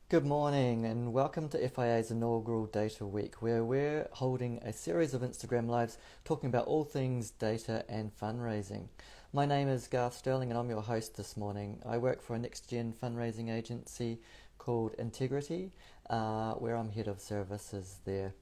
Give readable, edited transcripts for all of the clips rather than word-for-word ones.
Good morning and welcome to FIA's inaugural Data Week, where we're holding a series of Instagram Lives talking about all things data and fundraising. My name is Garth Sterling and I'm your host this morning. I work for a next-gen fundraising agency called Integrity, where I'm head of services there.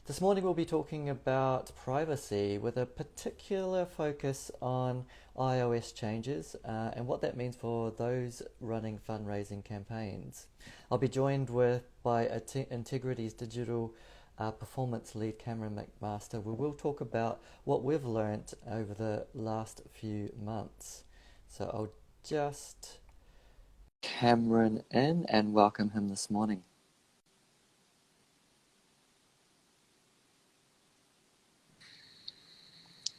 This morning we'll be talking about privacy with a particular focus on iOS changes and what that means for those running fundraising campaigns. I'll be joined by Integrity's digital performance lead Cameron McMaster. We will talk about what we've learnt over the last few months. So I'll just Cameron in and welcome him this morning.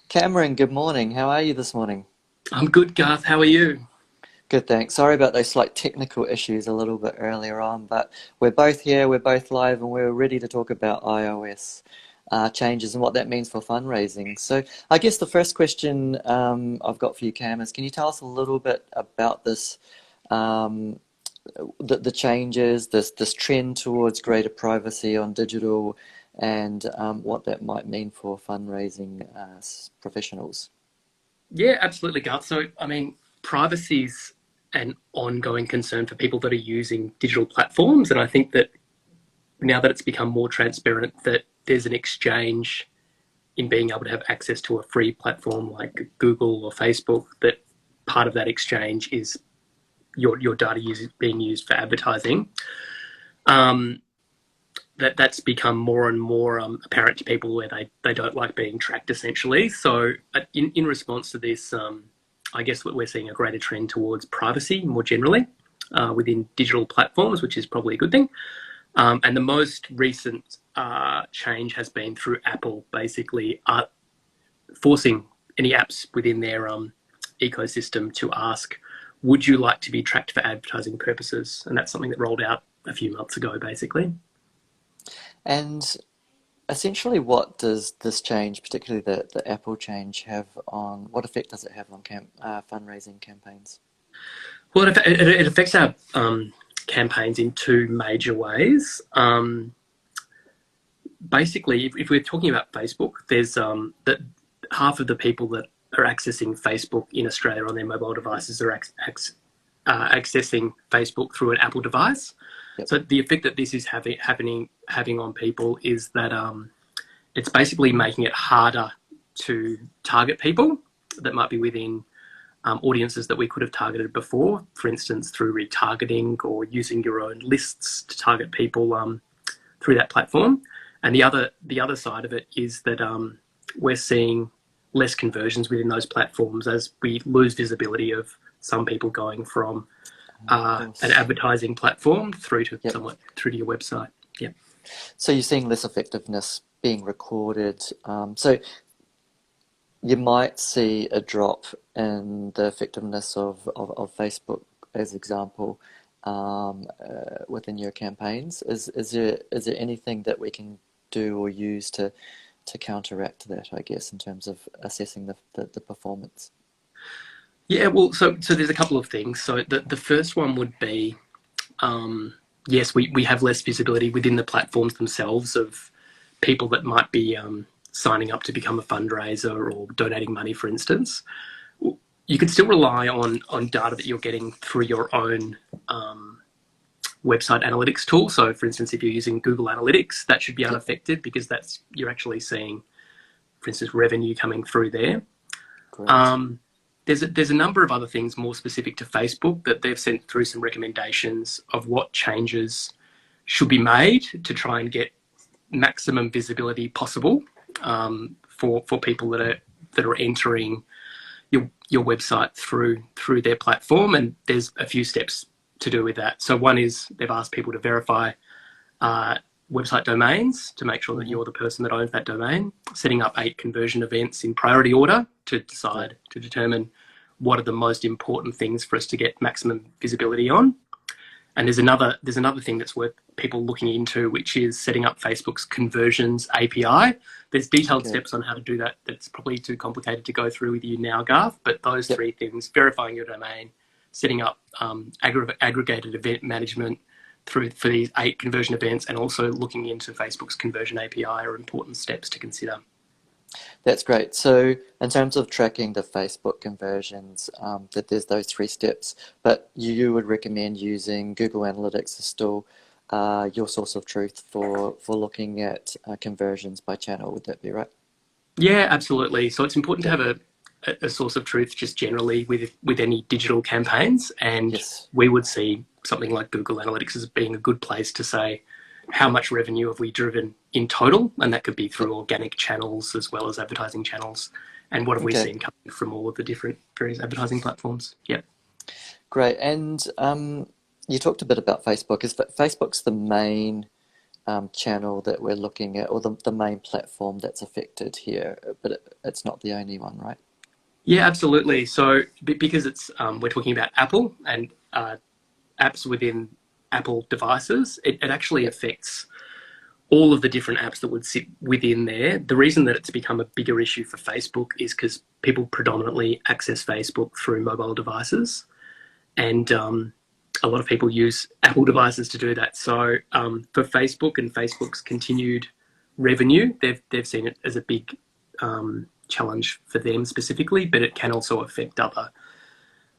Cameron, good morning. How are you this morning? I'm good, Garth. How are you? Good, thanks. Sorry about those slight technical issues a little bit earlier on, but we're both here, we're both live, and we're ready to talk about iOS changes and what that means for fundraising. So I guess the first question I've got for you, Cam, is can you tell us a little bit about this, um, the changes, this trend towards greater privacy on digital, and what that might mean for fundraising professionals? Yeah, absolutely, Garth. Privacy is an ongoing concern for people that are using digital platforms. And I think that now that it's become more transparent that there's an exchange in being able to have access to a free platform like Google or Facebook, that part of that exchange is your data being used for advertising. Um, that's become more and more apparent to people where they don't like being tracked, essentially. So in response to this, I guess we're seeing a greater trend towards privacy more generally within digital platforms, which is probably a good thing. And the most recent change has been through Apple, basically forcing any apps within their ecosystem to ask, would you like to be tracked for advertising purposes? And that's something that rolled out a few months ago, basically. And essentially, what does this change, particularly the Apple change, have on what effect does it have on fundraising campaigns? Well, it affects our campaigns in two major ways. Basically, if we're talking about Facebook, there's that half of the people that are accessing Facebook in Australia on their mobile devices are accessing Facebook through an Apple device. Yep. So the effect that this is having on people is that it's basically making it harder to target people that might be within audiences that we could have targeted before, for instance, through retargeting or using your own lists to target people through that platform. And the other side of it is that we're seeing less conversions within those platforms as we lose visibility of some people going from Of an course. advertising platform through to Yep. through to your website. Yeah. So you're seeing less effectiveness being recorded. So you might see a drop in the effectiveness of Facebook, as example, within your campaigns. Is there anything that we can do or use to counteract that, I guess, in terms of assessing the performance? Yeah, well, so there's a couple of things. So the first one would be, yes, we have less visibility within the platforms themselves of people that might be signing up to become a fundraiser or donating money, for instance. You can still rely on data that you're getting through your own website analytics tool. So, for instance, if you're using Google Analytics, that should be Yep. unaffected because you're actually seeing, for instance, revenue coming through there. Great. Um, there's a number of other things more specific to Facebook that they've sent through some recommendations of what changes should be made to try and get maximum visibility possible for people that are entering your website through their platform. And there's a few steps to do with that. So one is they've asked people to verify uh, website domains to make sure that Hmm. you're the person that owns that domain, setting up 8 conversion events in priority order Yep. to determine what are the most important things for us to get maximum visibility on. And there's another thing that's worth people looking into, which is setting up Facebook's conversions API. There's detailed Okay. steps on how to do that. That's probably too complicated to go through with you now, Garth. But those Yep. three things: verifying your domain, setting up aggregated event management, for these 8 conversion events, and also looking into Facebook's conversion API are important steps to consider. That's great. So in terms of tracking the Facebook conversions, that there's those 3 steps, but you would recommend using Google Analytics as still your source of truth for looking at conversions by channel. Would that be right? Yeah, absolutely. So it's important to Yep. have a source of truth just generally with any digital campaigns, and Yes. we would see something like Google Analytics as being a good place to say how much revenue have we driven in total, and that could be through Yep. organic channels as well as advertising channels, and what have we Okay. seen coming from all of the different various advertising platforms. Yeah. Great. And you talked a bit about Facebook. Is Facebook's the main channel that we're looking at, or the main platform that's affected here, but it's not the only one, right? Yeah, absolutely. So because it's we're talking about Apple and apps within Apple devices, it actually Yep. affects all of the different apps that would sit within there. The reason that it's become a bigger issue for Facebook is because people predominantly access Facebook through mobile devices, and a lot of people use Apple devices to do that. So for Facebook and Facebook's continued revenue, they've seen it as a big challenge for them specifically, but it can also affect other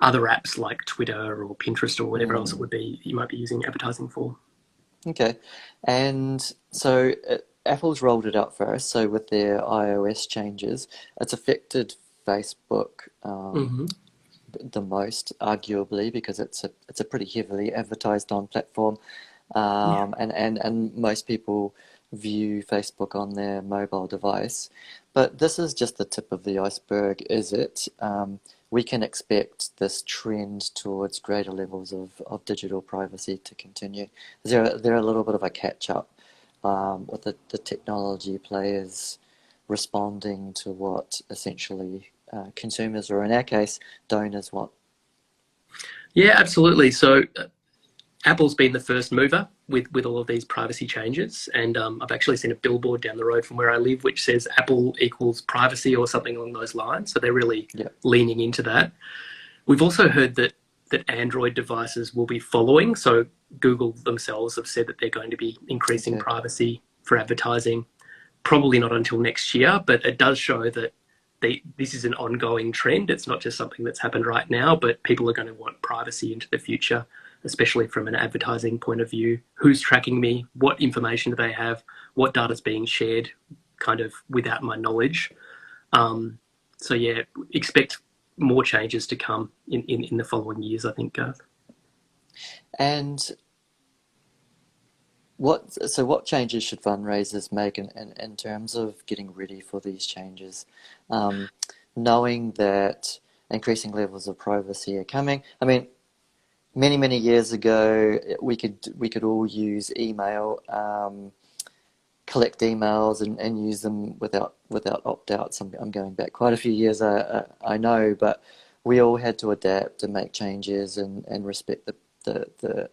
apps like Twitter or Pinterest or whatever else it Mm. would be you might be using advertising for. Okay. And so Apple's rolled it out first. So with their iOS changes, it's affected Facebook Mm-hmm. the most, arguably, because it's a pretty heavily advertised on platform, Yeah. and most people view Facebook on their mobile device. But this is just the tip of the iceberg, is it? We can expect this trend towards greater levels of digital privacy to continue. Is there a little bit of a catch up with the technology players responding to what essentially consumers, or in our case, donors want? Yeah, absolutely. So Apple's been the first mover with all of these privacy changes, and I've actually seen a billboard down the road from where I live which says Apple equals privacy or something along those lines. So they're really Yeah. leaning into that. We've also heard that Android devices will be following. So Google themselves have said that they're going to be increasing Okay. privacy for advertising, probably not until next year, but it does show that this is an ongoing trend. It's not just something that's happened right now, but people are going to want privacy into the future, especially from an advertising point of view. Who's tracking me? What information do they have? What data is being shared kind of without my knowledge? So yeah, expect more changes to come in the following years, I think, Garth. And what changes should fundraisers make in terms of getting ready for these changes? Um, Knowing that increasing levels of privacy are coming. I mean, many years ago, we could all use email, collect emails and use them without opt-outs. I'm going back quite a few years, I know, but we all had to adapt and make changes and respect the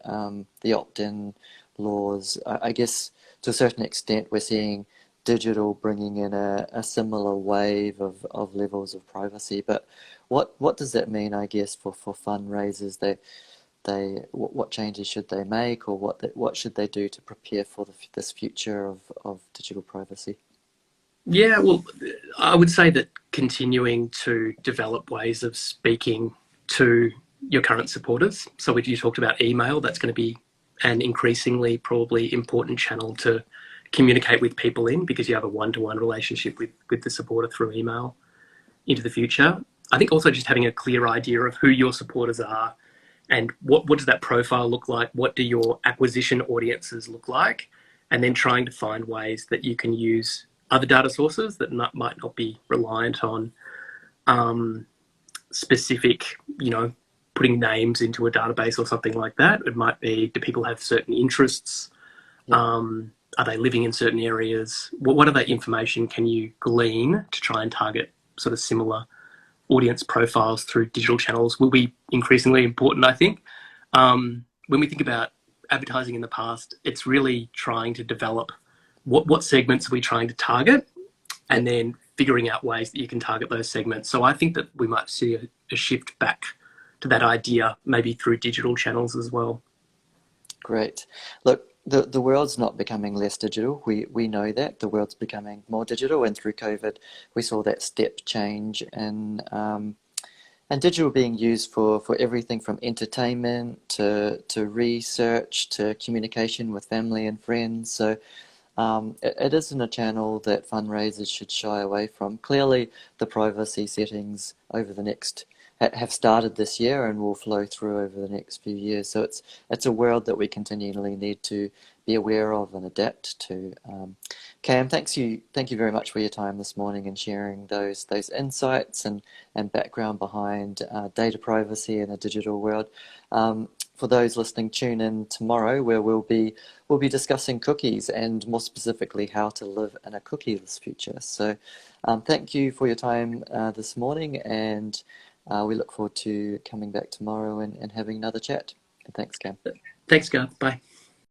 opt-in laws. I guess to a certain extent we're seeing digital bringing in a similar wave of levels of privacy. But what does that mean, I guess, for fundraisers? What changes should they make, or what should they do to prepare for this future of digital privacy? Yeah, well, I would say that continuing to develop ways of speaking to your current supporters. So, you talked about email, that's going to be an increasingly probably important channel to communicate with people in, because you have a one-to-one relationship with the supporter through email into the future. I think also just having a clear idea of who your supporters are and what does that profile look like? What do your acquisition audiences look like? And then trying to find ways that you can use other data sources that might not be reliant on specific, putting names into a database or something like that. It might be, do people have certain interests? Yep. Are they living in certain areas? What other information can you glean to try and target sort of similar audience profiles through digital channels will be increasingly important, I think. When we think about advertising in the past, it's really trying to develop what segments are we trying to target, and Yep. then figuring out ways that you can target those segments. So I think that we might see a shift back to that idea, maybe through digital channels as well. Great. Look, the world's not becoming less digital. We know that. The world's becoming more digital, and through COVID, we saw that step change and digital being used for everything from entertainment to research to communication with family and friends. So it isn't a channel that fundraisers should shy away from. Clearly, the privacy settings over the next have started this year and will flow through over the next few years. So it's a world that we continually need to be aware of and adapt to. Cam, thank you very much for your time this morning and sharing those insights and background behind data privacy in a digital world. For those listening, tune in tomorrow where we'll be discussing cookies and more specifically how to live in a cookieless future. So thank you for your time this morning, and we look forward to coming back tomorrow and having another chat. And thanks, Cam. Thanks, Garth. Bye.